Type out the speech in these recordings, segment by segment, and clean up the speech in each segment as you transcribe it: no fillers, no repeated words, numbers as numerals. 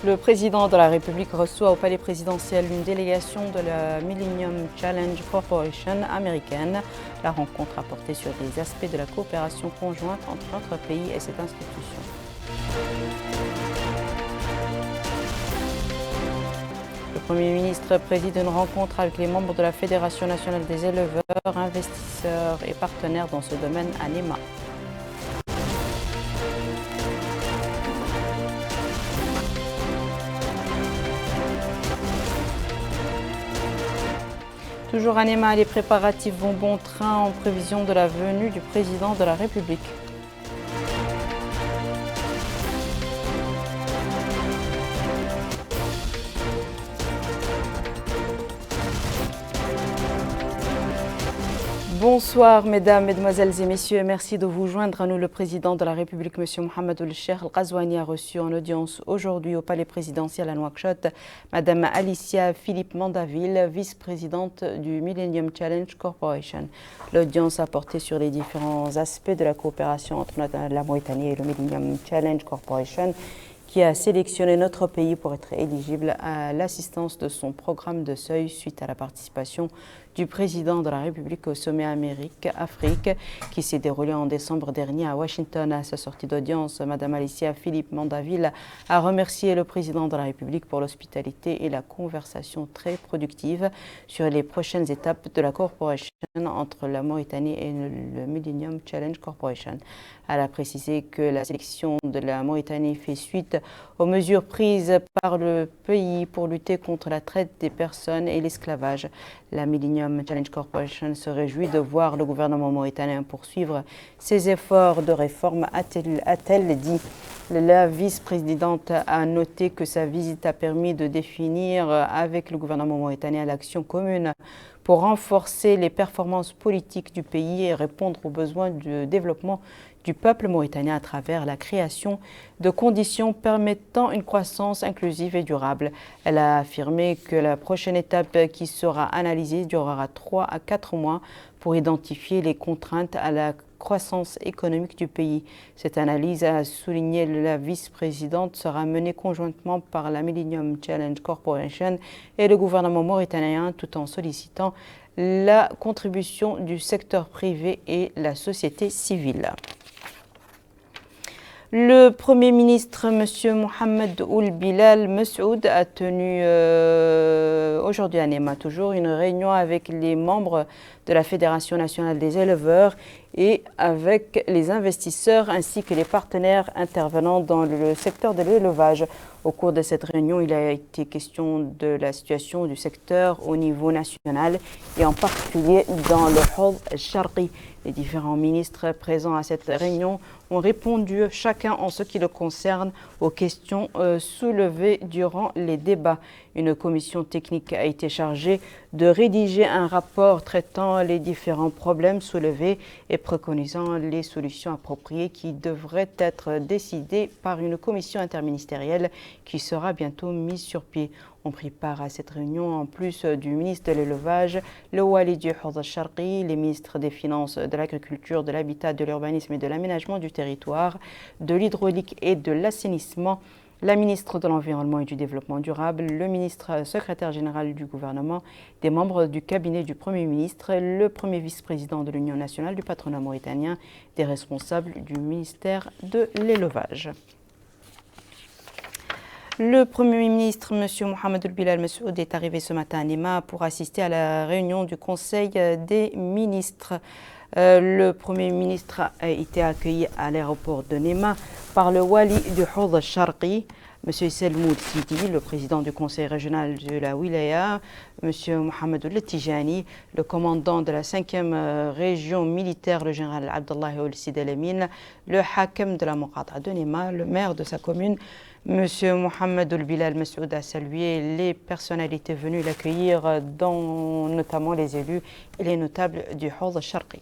Le président de la République reçoit au palais présidentiel une délégation de la Millennium Challenge Corporation américaine. La rencontre a porté sur des aspects de la coopération conjointe entre notre pays et cette institution. Le Premier ministre préside une rencontre avec les membres de la Fédération nationale des éleveurs, investisseurs et partenaires dans ce domaine à Néma. Toujours à Néma, les préparatifs vont bon train en prévision de la venue du président de la République. Bonsoir mesdames, mesdemoiselles et messieurs, merci de vous joindre à nous. Le président de la République, M. Mohamed Ould-Cheikh Al-Ghazouani, a reçu en audience aujourd'hui au palais présidentiel à Nouakchott Mme Alicia Philippe Mandaville, vice-présidente du Millennium Challenge Corporation. L'audience a porté sur les différents aspects de la coopération entre la Mauritanie et le Millennium Challenge Corporation, qui a sélectionné notre pays pour être éligible à l'assistance de son programme de seuil suite à la participation du président de la République au sommet Amérique-Afrique qui s'est déroulé en décembre dernier à Washington. À sa sortie d'audience, Mme Alicia Philippe Mandaville a remercié le président de la République pour l'hospitalité et la conversation très productive sur les prochaines étapes de la corporation entre la Mauritanie et le Millennium Challenge Corporation. Elle a précisé que la sélection de la Mauritanie fait suite aux mesures prises par le pays pour lutter contre la traite des personnes et l'esclavage. La Millennium Challenge Corporation se réjouit de voir le gouvernement mauritanien poursuivre ses efforts de réforme, a-t-elle dit. La vice-présidente a noté que sa visite a permis de définir avec le gouvernement mauritanien l'action commune pour renforcer les performances politiques du pays et répondre aux besoins de développement du peuple mauritanien à travers la création de conditions permettant une croissance inclusive et durable. Elle a affirmé que la prochaine étape qui sera analysée durera 3 à 4 mois pour identifier les contraintes à la croissance économique du pays. Cette analyse, a souligné la vice-présidente, sera menée conjointement par la Millennium Challenge Corporation et le gouvernement mauritanien tout en sollicitant la contribution du secteur privé et la société civile. Le Premier ministre, M. Mohamed Ould Bilal Messoud, a tenu aujourd'hui à Néma toujours une réunion avec les membres de la Fédération nationale des éleveurs et avec les investisseurs ainsi que les partenaires intervenant dans le secteur de l'élevage. Au cours de cette réunion, il a été question de la situation du secteur au niveau national et en particulier dans le Hawd al-Sharqi. Les différents ministres présents à cette réunion ont répondu chacun en ce qui le concerne aux questions soulevées durant les débats. Une commission technique a été chargée de rédiger un rapport traitant les différents problèmes soulevés et préconisant les solutions appropriées qui devraient être décidées par une commission interministérielle qui sera bientôt mise sur pied. On prit part à cette réunion, en plus du ministre de l'Élevage, le Wali du Hawd al-Sharqi, les ministres des Finances, de l'Agriculture, de l'Habitat, de l'Urbanisme et de l'Aménagement du territoire, de l'Hydraulique et de l'Assainissement, la ministre de l'Environnement et du Développement durable, le ministre secrétaire général du gouvernement, des membres du cabinet du Premier ministre, le premier vice-président de l'Union nationale du patronat mauritanien, des responsables du ministère de l'Élevage. Le Premier ministre, M. Mohamed Ould Bilal Messoud, est arrivé ce matin à Néma pour assister à la réunion du Conseil des ministres. Le Premier ministre a été accueilli à l'aéroport de Néma par le Wali du Hawd al-Sharqi, M. Selmoud Sidi, le président du Conseil régional de la Wilaya, M. Mohamed Ould-Tijani, le commandant de la 5e région militaire, le général Abdallah Ould Sid El-Amin, le Hakem de la Moqata de Néma, le maire de sa commune, M. Mohamed Ould Bilal Messoud, a salué les personnalités venues l'accueillir, dont notamment les élus et les notables du Hawd al-Sharqi.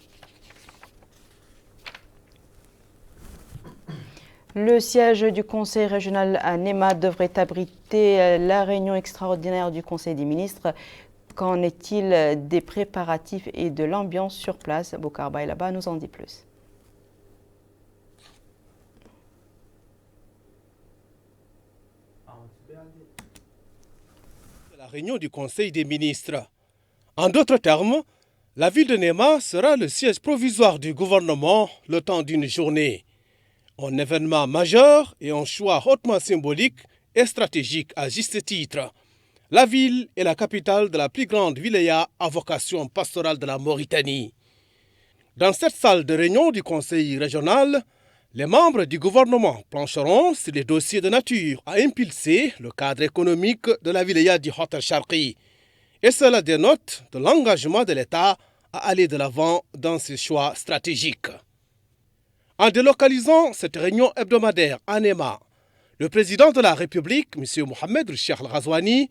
Le siège du Conseil régional à Néma devrait abriter la réunion extraordinaire du Conseil des ministres. Qu'en est-il des préparatifs et de l'ambiance sur place? Boukar Baylaba nous en dit plus. La réunion du Conseil des ministres. En d'autres termes, la ville de Néma sera le siège provisoire du gouvernement le temps d'une journée. Un événement majeur et un choix hautement symbolique et stratégique à juste titre. La ville est la capitale de la plus grande wilaya à vocation pastorale de la Mauritanie. Dans cette salle de réunion du Conseil régional, les membres du gouvernement plancheront sur les dossiers de nature à impulser le cadre économique de la wilaya du Hott el-Charqi. Et cela dénote de l'engagement de l'État à aller de l'avant dans ses choix stratégiques. En délocalisant cette réunion hebdomadaire à Néma, le président de la République, M. Mohamed El-Cheikh Al-Ghazouani,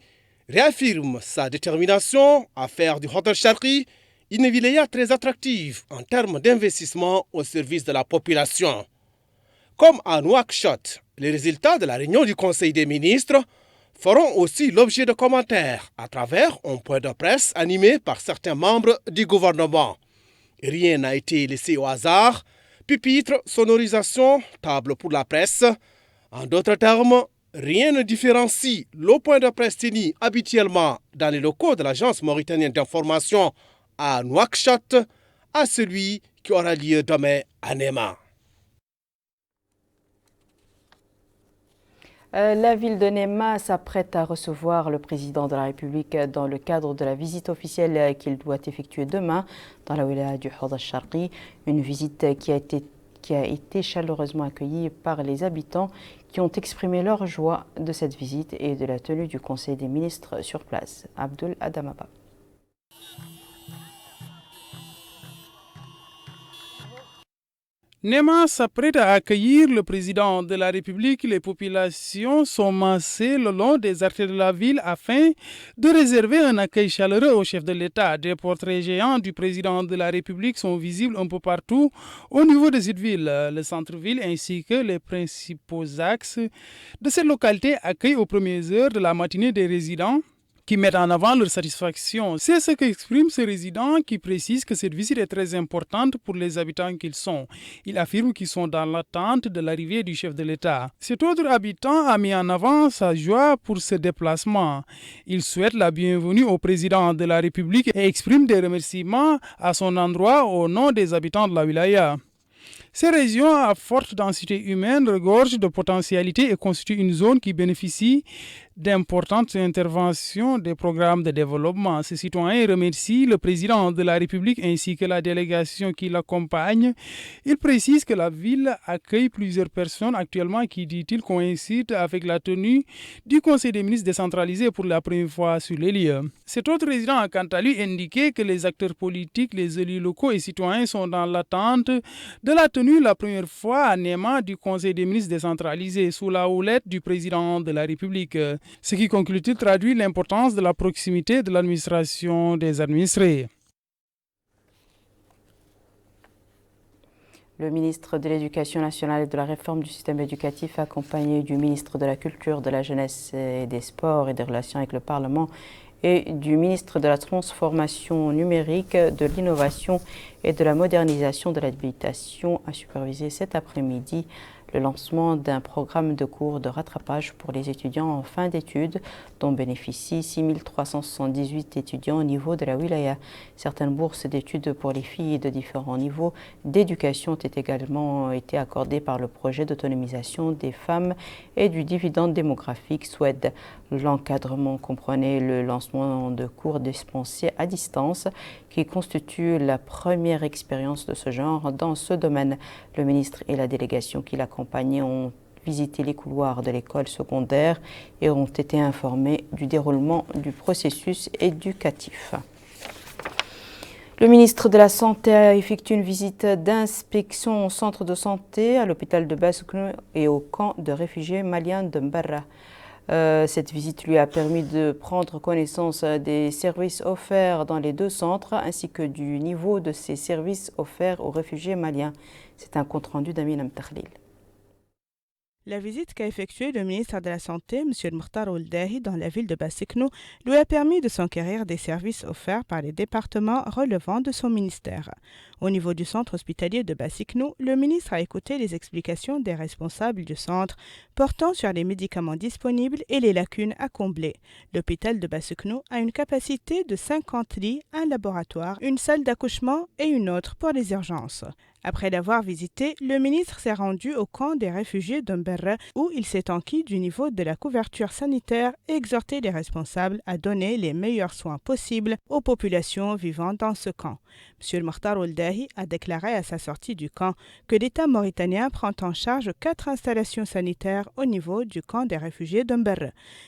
réaffirme sa détermination à faire du Hott el-Charqi une wilaya très attractive en termes d'investissement au service de la population. Comme à Nouakchott, les résultats de la réunion du Conseil des ministres feront aussi l'objet de commentaires à travers un point de presse animé par certains membres du gouvernement. Rien n'a été laissé au hasard. Pupitre, sonorisation, table pour la presse. En d'autres termes, rien ne différencie le point de presse tenu habituellement dans les locaux de l'Agence mauritanienne d'information à Nouakchott à celui qui aura lieu demain à Néma. La ville de Néma s'apprête à recevoir le président de la République dans le cadre de la visite officielle qu'il doit effectuer demain dans la wilaya du Hott el-Charqi. Une visite qui a été chaleureusement accueillie par les habitants qui ont exprimé leur joie de cette visite et de la tenue du Conseil des ministres sur place. Abdul Adamaba. Néma s'apprête à accueillir le président de la République. Les populations sont massées le long des artères de la ville afin de réserver un accueil chaleureux au chef de l'État. Des portraits géants du président de la République sont visibles un peu partout au niveau de cette ville. Le centre-ville ainsi que les principaux axes de cette localité accueillent aux premières heures de la matinée des résidents qui mettent en avant leur satisfaction. C'est ce qu'exprime ce résident qui précise que cette visite est très importante pour les habitants qu'ils sont. Il affirme qu'ils sont dans l'attente de l'arrivée du chef de l'État. Cet autre habitant a mis en avant sa joie pour ce déplacement. Il souhaite la bienvenue au président de la République et exprime des remerciements à son endroit au nom des habitants de la wilaya. Ces régions à forte densité humaine regorgent de potentialités et constituent une zone qui bénéficie d'importantes interventions des programmes de développement. Ces citoyens remercient le président de la République ainsi que la délégation qui l'accompagne. Il précise que la ville accueille plusieurs personnes actuellement qui, dit-il, coïncident avec la tenue du Conseil des ministres décentralisé pour la première fois sur les lieux. Cet autre résident a quant à lui indiqué que les acteurs politiques, les élus locaux et citoyens sont dans l'attente de la tenue la première fois à Néma du Conseil des ministres décentralisé sous la houlette du président de la République. Ce qui, conclut-il, traduit l'importance de la proximité de l'administration des administrés. Le ministre de l'Éducation nationale et de la réforme du système éducatif, accompagné du ministre de la Culture, de la Jeunesse et des Sports et des Relations avec le Parlement, et du ministre de la Transformation numérique, de l'Innovation et de la Modernisation de l'Habilitation, a supervisé cet après-midi le lancement d'un programme de cours de rattrapage pour les étudiants en fin d'études, dont bénéficient 6378 étudiants au niveau de la wilaya. Certaines bourses d'études pour les filles de différents niveaux d'éducation ont également été accordées par le projet d'autonomisation des femmes et du dividende démographique SWED. L'encadrement comprenait le lancement de cours dispensés à distance qui constitue la première expérience de ce genre dans ce domaine. Le ministre et la délégation qui l'accompagnaient ont visité les couloirs de l'école secondaire et ont été informés du déroulement du processus éducatif. Le ministre de la Santé a effectué une visite d'inspection au centre de santé, à l'hôpital de Basseknou et au camp de réfugiés maliens de Mbarra. Cette visite lui a permis de prendre connaissance des services offerts dans les deux centres ainsi que du niveau de ces services offerts aux réfugiés maliens. C'est un compte-rendu d'Amin Mtakhlil. La visite qu'a effectuée le ministre de la Santé, M. Mokhtar Ould Dahi, dans la ville de Basseknou, lui a permis de s'enquérir des services offerts par les départements relevant de son ministère. Au niveau du centre hospitalier de Bassiknou, le ministre a écouté les explications des responsables du centre portant sur les médicaments disponibles et les lacunes à combler. L'hôpital de Bassiknou a une capacité de 50 lits, un laboratoire, une salle d'accouchement et une autre pour les urgences. Après l'avoir visité, le ministre s'est rendu au camp des réfugiés d'Umberra où il s'est enquis du niveau de la couverture sanitaire et exhorté les responsables à donner les meilleurs soins possibles aux populations vivant dans ce camp. M. Mokhtar Ould Dahi a déclaré à sa sortie du camp que l'État mauritanien prend en charge 4 installations sanitaires au niveau du camp des réfugiés d'Umberra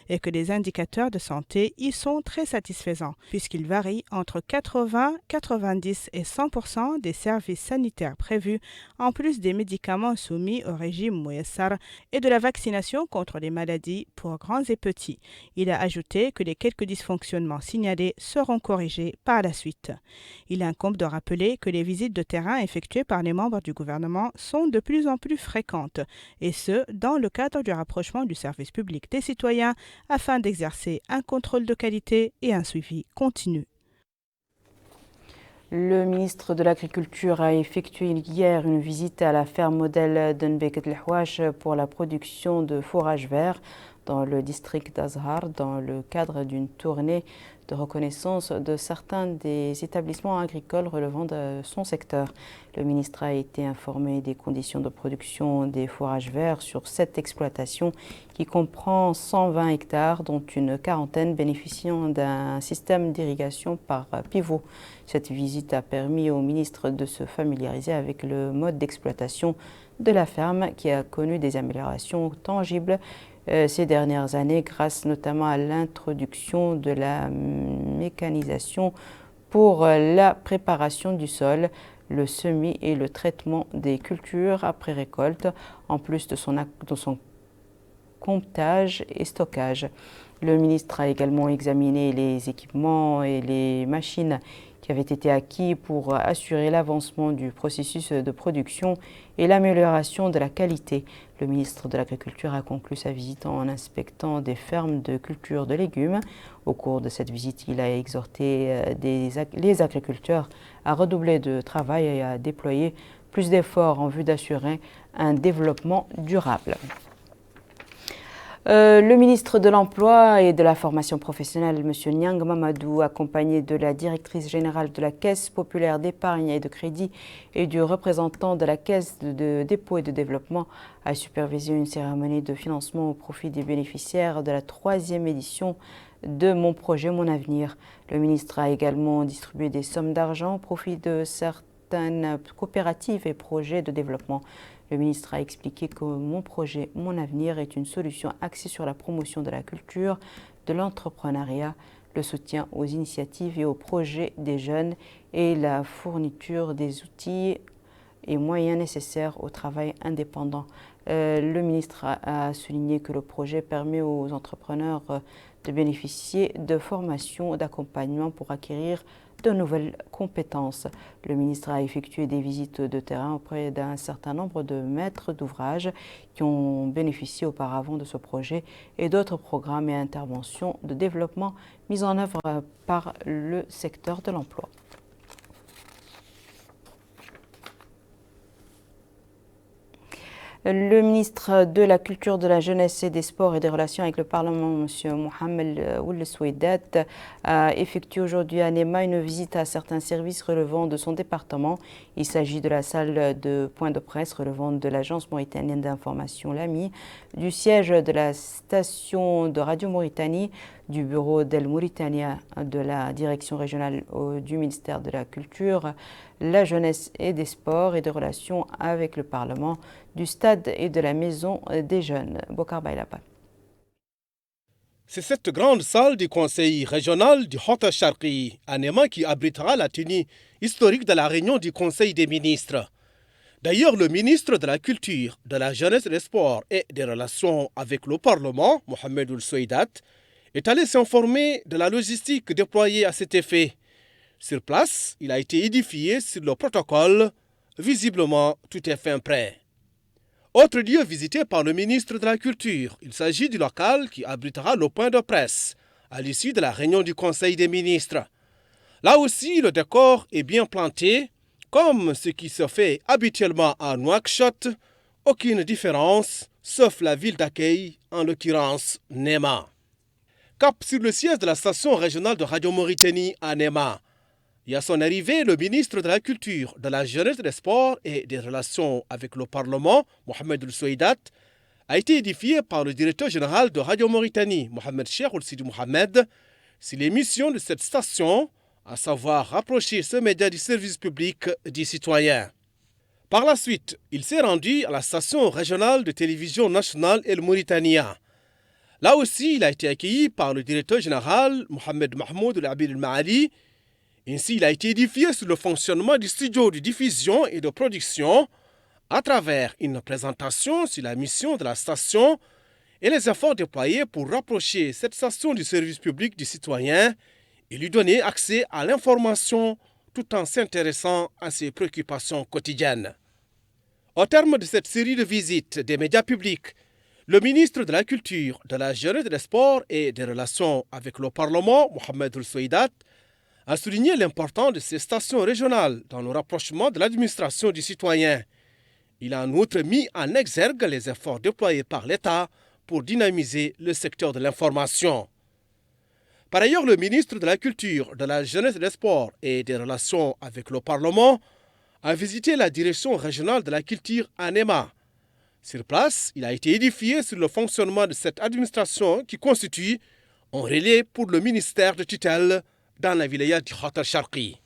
et que les indicateurs de santé y sont très satisfaisants puisqu'ils varient entre 80, 90 et 100% des services sanitaires prévus, en plus des médicaments soumis au régime Mouyassar et de la vaccination contre les maladies pour grands et petits. Il a ajouté que les quelques dysfonctionnements signalés seront corrigés par la suite. Il incombe de rappeler que les visites de terrain effectuées par les membres du gouvernement sont de plus en plus fréquentes, et ce, dans le cadre du rapprochement du service public des citoyens afin d'exercer un contrôle de qualité et un suivi continu. Le ministre de l'Agriculture a effectué hier une visite à la ferme modèle d'Nbeket El Houach pour la production de fourrage vert dans le district d'Azhar dans le cadre d'une tournée de reconnaissance de certains des établissements agricoles relevant de son secteur. Le ministre a été informé des conditions de production des fourrages verts sur cette exploitation qui comprend 120 hectares, dont une quarantaine bénéficiant d'un système d'irrigation par pivot. Cette visite a permis au ministre de se familiariser avec le mode d'exploitation de la ferme qui a connu des améliorations tangibles ces dernières années grâce notamment à l'introduction de la mécanisation pour la préparation du sol, le semis et le traitement des cultures après récolte, en plus de son comptage et stockage. Le ministre a également examiné les équipements et les machines qui avaient été acquis pour assurer l'avancement du processus de production et l'amélioration de la qualité. Le ministre de l'Agriculture a conclu sa visite en inspectant des fermes de culture de légumes. Au cours de cette visite, il a exhorté les agriculteurs à redoubler de travail et à déployer plus d'efforts en vue d'assurer un développement durable. Le ministre de l'Emploi et de la Formation professionnelle, M. Niang Mamadou, accompagné de la directrice générale de la Caisse populaire d'épargne et de crédit et du représentant de la Caisse de dépôt et de développement, a supervisé une cérémonie de financement au profit des bénéficiaires de la 3e édition de Mon projet, mon avenir. Le ministre a également distribué des sommes d'argent au profit de certaines coopératives et projets de développement. Le ministre a expliqué que Mon projet, mon avenir est une solution axée sur la promotion de la culture, de l'entrepreneuriat, le soutien aux initiatives et aux projets des jeunes et la fourniture des outils et moyens nécessaires au travail indépendant. Le ministre a souligné que le projet permet aux entrepreneurs de bénéficier de formations, d'accompagnement pour acquérir de nouvelles compétences. Le ministre a effectué des visites de terrain auprès d'un certain nombre de maîtres d'ouvrage qui ont bénéficié auparavant de ce projet et d'autres programmes et interventions de développement mis en œuvre par le secteur de l'emploi. Le ministre de la Culture, de la Jeunesse et des Sports et des Relations avec le Parlement, M. Mohamed Ould Soueidat, a effectué aujourd'hui à Néma une visite à certains services relevant de son département. Il s'agit de la salle de point de presse relevant de l'Agence mauritanienne d'information, l'AMI, du siège de la station de Radio Mauritanie, du bureau d'El Mauritania, de la direction régionale du ministère de la Culture, la Jeunesse et des Sports et des Relations avec le Parlement, du stade et de la maison des jeunes. Bokar Bailapa. C'est cette grande salle du conseil régional du Hota Sharqi à Néma qui abritera la tenue historique de la réunion du conseil des ministres. D'ailleurs, le ministre de la Culture, de la Jeunesse, des Sports et des Relations avec le Parlement, Mohamed Ould Soueidat, est allé s'informer de la logistique déployée à cet effet. Sur place, il a été édifié sur le protocole. Visiblement, tout est fin prêt. Autre lieu visité par le ministre de la Culture, il s'agit du local qui abritera le point de presse à l'issue de la réunion du Conseil des ministres. Là aussi, le décor est bien planté Comme ce qui se fait habituellement à Nouakchott, aucune différence, sauf la ville d'accueil, en l'occurrence Néma. Cap sur le siège de la station régionale de Radio Mauritanie à Néma. Et à son arrivée, le ministre de la Culture, de la Jeunesse, des Sports et des Relations avec le Parlement, Mohamed El-Soueidat, a été édifié par le directeur général de Radio Mauritanie, Mohamed Cheikh Ould-Sidi Mohamed, sur les missions de cette station, à savoir rapprocher ce média du service public des citoyens. Par la suite, il s'est rendu à la station régionale de télévision nationale El Mauritania. Là aussi, il a été accueilli par le directeur général, Mohamed Mahmoud El-Abid El-Maali. Ainsi, il a été édifié sur le fonctionnement du studio de diffusion et de production à travers une présentation sur la mission de la station et les efforts déployés pour rapprocher cette station du service public du citoyen et lui donner accès à l'information tout en s'intéressant à ses préoccupations quotidiennes. Au terme de cette série de visites des médias publics, le ministre de la Culture, de la Jeunesse, des Sports et des Relations avec le Parlement, Mohamed El-Soueidat, a souligné l'importance de ces stations régionales dans le rapprochement de l'administration du citoyen. Il a en outre mis en exergue les efforts déployés par l'État pour dynamiser le secteur de l'information. Par ailleurs, le ministre de la Culture, de la Jeunesse, des Sports et des Relations avec le Parlement a visité la direction régionale de la culture à Néma. Sur place, il a été édifié sur le fonctionnement de cette administration qui constitue un relais pour le ministère de tutelle dans la wilaya du Khatar Sharqi.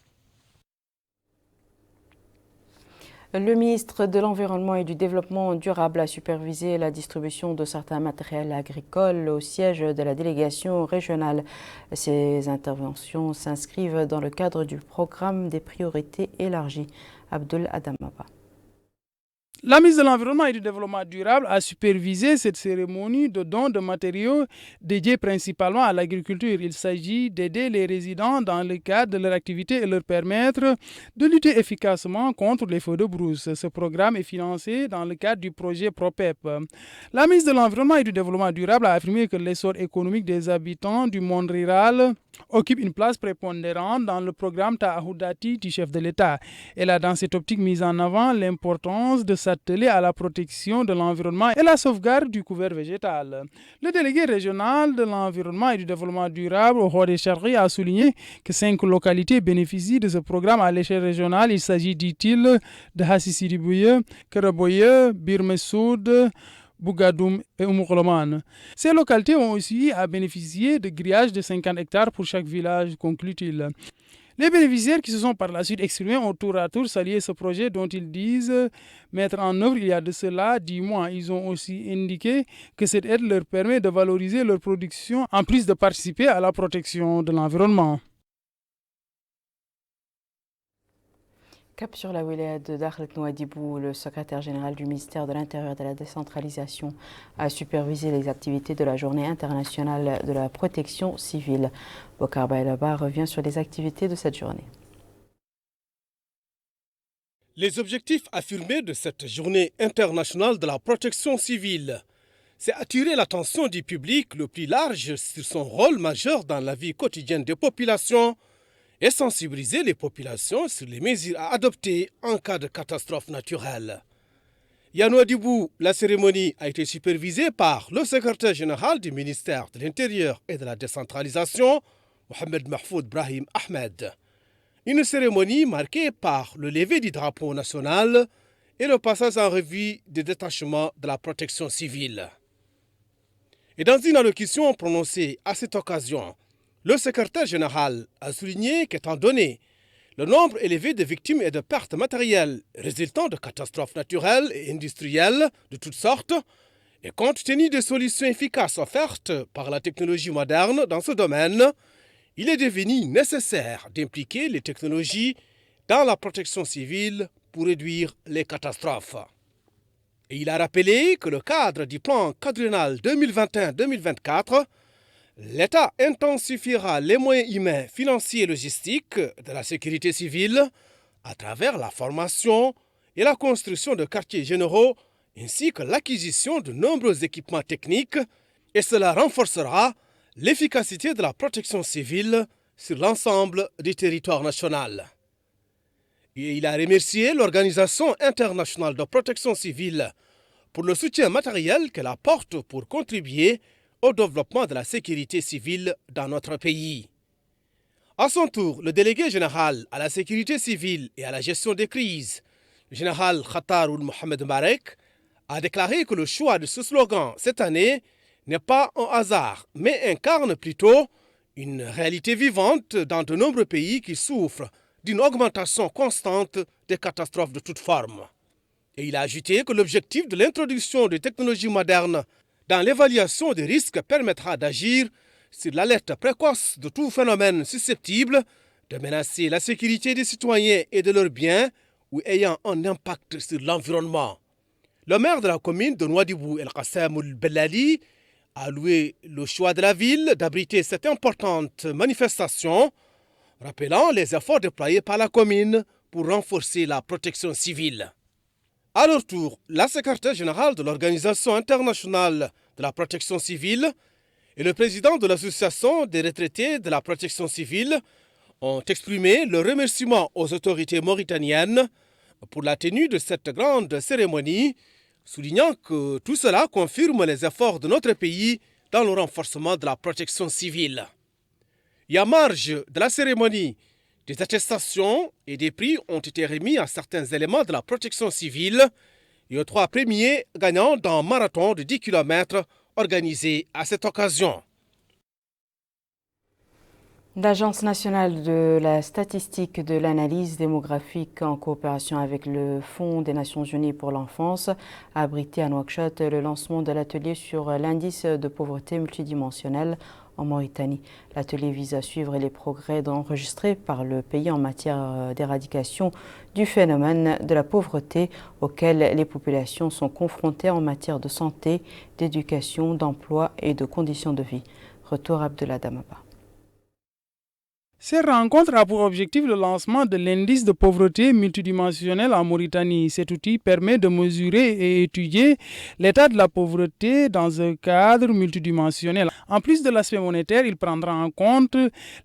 Le ministre de l'Environnement et du Développement durable a supervisé la distribution de certains matériels agricoles au siège de la délégation régionale. Ces interventions s'inscrivent dans le cadre du programme des priorités élargies. Abdul Adamaba. La ministre de l'Environnement et du Développement durable a supervisé cette cérémonie de don de matériaux dédiés principalement à l'agriculture. Il s'agit d'aider les résidents dans le cadre de leur activité et leur permettre de lutter efficacement contre les feux de brousse. Ce programme est financé dans le cadre du projet PROPEP. La ministre de l'Environnement et du Développement durable a affirmé que l'essor économique des habitants du monde rural occupe une place prépondérante dans le programme Tahoudati du chef de l'État. Elle a dans cette optique mis en avant l'importance de s'atteler à la protection de l'environnement et la sauvegarde du couvert végétal. Le délégué régional de l'environnement et du développement durable, Hode Charri, a souligné que 5 localités bénéficient de ce programme à l'échelle régionale. Il s'agit, dit-il, de Hassisiribouye, Karaboye, Birmessoud, Bougadoum et Oumoukoloman. Ces localités ont aussi à bénéficier de grillages de 50 hectares pour chaque village, conclut-il. Les bénéficiaires qui se sont par la suite exprimés ont tour à tour salué ce projet dont ils disent mettre en œuvre il y a de cela 10 mois. Ils ont aussi indiqué que cette aide leur permet de valoriser leur production en plus de participer à la protection de l'environnement. Cap sur la wilaya de Dakhlet Nouadhibou, le secrétaire général du ministère de l'Intérieur et de la Décentralisation a supervisé les activités de la Journée internationale de la protection civile. Bokar Baylaba revient sur les activités de cette journée. Les objectifs affirmés de cette Journée internationale de la protection civile, c'est attirer l'attention du public le plus large sur son rôle majeur dans la vie quotidienne des populations et sensibiliser les populations sur les mesures à adopter en cas de catastrophe naturelle. À Nouadhibou, la cérémonie a été supervisée par le secrétaire général du ministère de l'Intérieur et de la Décentralisation, Mohamed Mahfoud Brahim Ahmed. Une cérémonie marquée par le lever du drapeau national et le passage en revue des détachements de la protection civile. Et dans une allocution prononcée à cette occasion, le secrétaire général a souligné qu'étant donné le nombre élevé de victimes et de pertes matérielles résultant de catastrophes naturelles et industrielles de toutes sortes, et compte tenu des solutions efficaces offertes par la technologie moderne dans ce domaine, il est devenu nécessaire d'impliquer les technologies dans la protection civile pour réduire les catastrophes. Et il a rappelé que le cadre du plan quadriennal 2021-2024, l'État intensifiera les moyens humains, financiers et logistiques de la sécurité civile à travers la formation et la construction de quartiers généraux ainsi que l'acquisition de nombreux équipements techniques et cela renforcera l'efficacité de la protection civile sur l'ensemble du territoire national. Et il a remercié l'Organisation internationale de protection civile pour le soutien matériel qu'elle apporte pour contribuer au développement de la sécurité civile dans notre pays. À son tour, le délégué général à la sécurité civile et à la gestion des crises, le général Khatar Ould Mohamed Marek, a déclaré que le choix de ce slogan cette année n'est pas un hasard, mais incarne plutôt une réalité vivante dans de nombreux pays qui souffrent d'une augmentation constante des catastrophes de toutes formes. Et il a ajouté que l'objectif de l'introduction de technologies modernes dans l'évaluation des risques permettra d'agir sur l'alerte précoce de tout phénomène susceptible de menacer la sécurité des citoyens et de leurs biens ou ayant un impact sur l'environnement. Le maire de la commune de Nouadhibou, El Qassem Ould Bellali, a loué le choix de la ville d'abriter cette importante manifestation, rappelant les efforts déployés par la commune pour renforcer la protection civile. À leur tour, la secrétaire générale de l'Organisation internationale de la protection civile et le président de l'Association des retraités de la protection civile ont exprimé leur remerciement aux autorités mauritaniennes pour la tenue de cette grande cérémonie, soulignant que tout cela confirme les efforts de notre pays dans le renforcement de la protection civile. Et à marge de la cérémonie, des attestations et des prix ont été remis à certains éléments de la protection civile et aux 3 premiers gagnants d'un marathon de 10 km organisé à cette occasion. L'Agence nationale de la statistique de l'analyse démographique en coopération avec le Fonds des Nations Unies pour l'enfance a abrité à Nouakchott le lancement de l'atelier sur l'indice de pauvreté multidimensionnel en Mauritanie. L'atelier vise à suivre les progrès enregistrés par le pays en matière d'éradication du phénomène de la pauvreté auquel les populations sont confrontées en matière de santé, d'éducation, d'emploi et de conditions de vie. Retour Abdullah Damaba. Ces rencontres a pour objectif le lancement de l'indice de pauvreté multidimensionnel en Mauritanie. Cet outil permet de mesurer et étudier l'état de la pauvreté dans un cadre multidimensionnel. En plus de l'aspect monétaire, il prendra en compte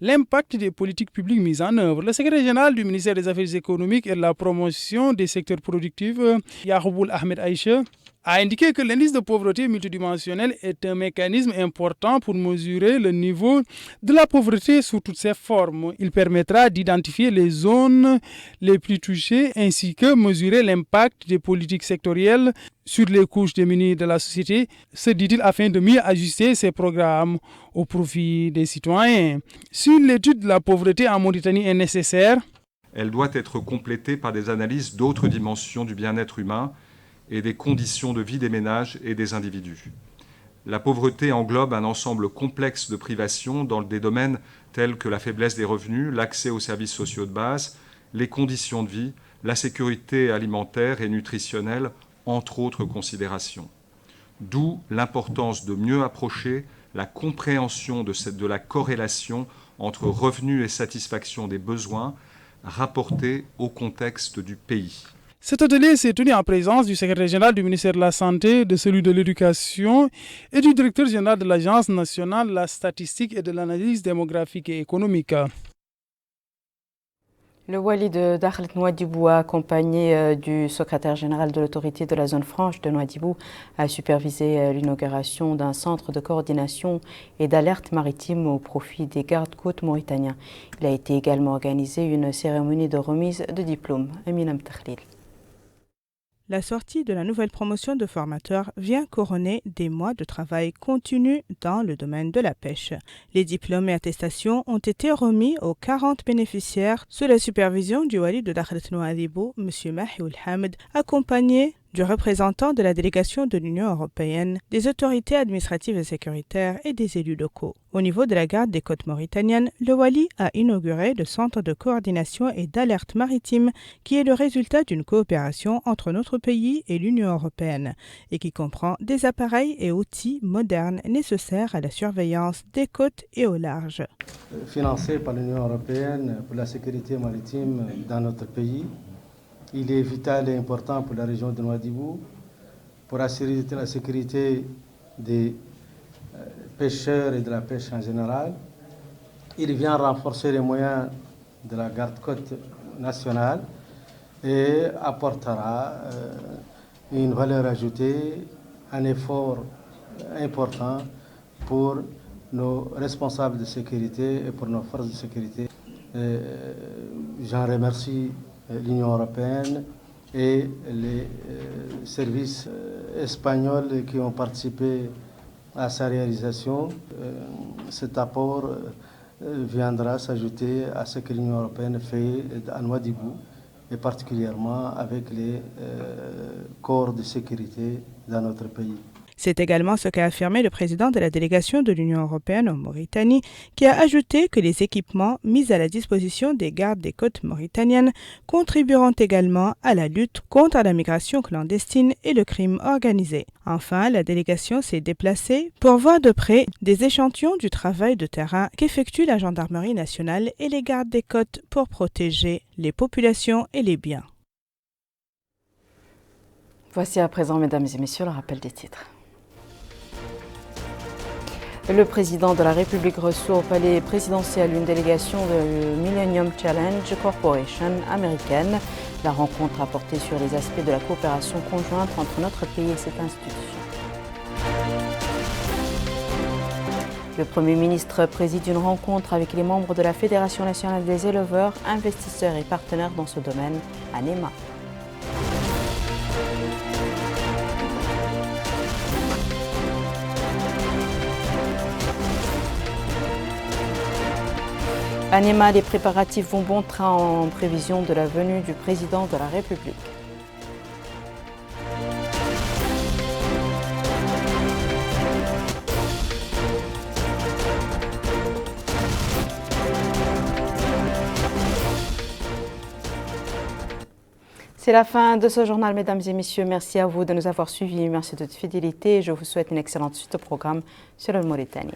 l'impact des politiques publiques mises en œuvre. Le secrétaire général du ministère des Affaires économiques et de la promotion des secteurs productifs, Yahoub Ahmed Aïcha, a indiqué que l'indice de pauvreté multidimensionnel est un mécanisme important pour mesurer le niveau de la pauvreté sous toutes ses formes. Il permettra d'identifier les zones les plus touchées ainsi que mesurer l'impact des politiques sectorielles sur les couches démunies de la société, se dit-il, afin de mieux ajuster ces programmes au profit des citoyens. Si l'étude de la pauvreté en Mauritanie est nécessaire, elle doit être complétée par des analyses d'autres dimensions du bien-être humain et des conditions de vie des ménages et des individus. La pauvreté englobe un ensemble complexe de privations dans des domaines tels que la faiblesse des revenus, l'accès aux services sociaux de base, les conditions de vie, la sécurité alimentaire et nutritionnelle, entre autres considérations. D'où l'importance de mieux approcher la compréhension de la corrélation entre revenus et satisfaction des besoins rapportés au contexte du pays. Cet atelier s'est tenu en présence du secrétaire général du ministère de la Santé, de celui de l'Éducation et du directeur général de l'Agence nationale de la statistique et de l'analyse démographique et économique. Le wali de Dakhlet Nouadhibou, accompagné du secrétaire général de l'autorité de la zone franche de Nouadhibou, a supervisé l'inauguration d'un centre de coordination et d'alerte maritime au profit des gardes-côtes mauritaniens. Il a été également organisé une cérémonie de remise de diplômes. Amina Mtakhlil. La sortie de la nouvelle promotion de formateurs vient couronner des mois de travail continu dans le domaine de la pêche. Les diplômes et attestations ont été remis aux 40 bénéficiaires sous la supervision du wali de Dakhlet Nouadhibou, M. Mahi Ould Hamd, accompagné du représentant de la délégation de l'Union européenne, des autorités administratives et sécuritaires et des élus locaux. Au niveau de la garde des côtes mauritaniennes, le wali a inauguré le centre de coordination et d'alerte maritime qui est le résultat d'une coopération entre notre pays et l'Union européenne et qui comprend des appareils et outils modernes nécessaires à la surveillance des côtes et au large. Financé par l'Union européenne pour la sécurité maritime dans notre pays, il est vital et important pour la région de Nouadhibou pour assurer la sécurité des pêcheurs et de la pêche en général. Il vient renforcer les moyens de la garde-côte nationale et apportera une valeur ajoutée, un effort important pour nos responsables de sécurité et pour nos forces de sécurité. J'en remercie l'Union européenne et les services espagnols qui ont participé à sa réalisation. Cet apport viendra s'ajouter à ce que l'Union européenne fait à Nouadhibou et particulièrement avec les corps de sécurité dans notre pays. C'est également ce qu'a affirmé le président de la délégation de l'Union européenne en Mauritanie, qui a ajouté que les équipements mis à la disposition des gardes des côtes mauritaniennes contribueront également à la lutte contre la migration clandestine et le crime organisé. Enfin, la délégation s'est déplacée pour voir de près des échantillons du travail de terrain qu'effectue la gendarmerie nationale et les gardes des côtes pour protéger les populations et les biens. Voici à présent, mesdames et messieurs, le rappel des titres. Le président de la République reçoit au palais présidentiel une délégation de Millennium Challenge Corporation américaine. La rencontre a porté sur les aspects de la coopération conjointe entre notre pays et cette institution. Le Premier ministre préside une rencontre avec les membres de la Fédération nationale des éleveurs, investisseurs et partenaires dans ce domaine à NEMA. À NEMA, les préparatifs vont bon train en prévision de la venue du président de la République. C'est la fin de ce journal, mesdames et messieurs. Merci à vous de nous avoir suivis. Merci de votre fidélité. Je vous souhaite une excellente suite au programme sur le Mauritanie.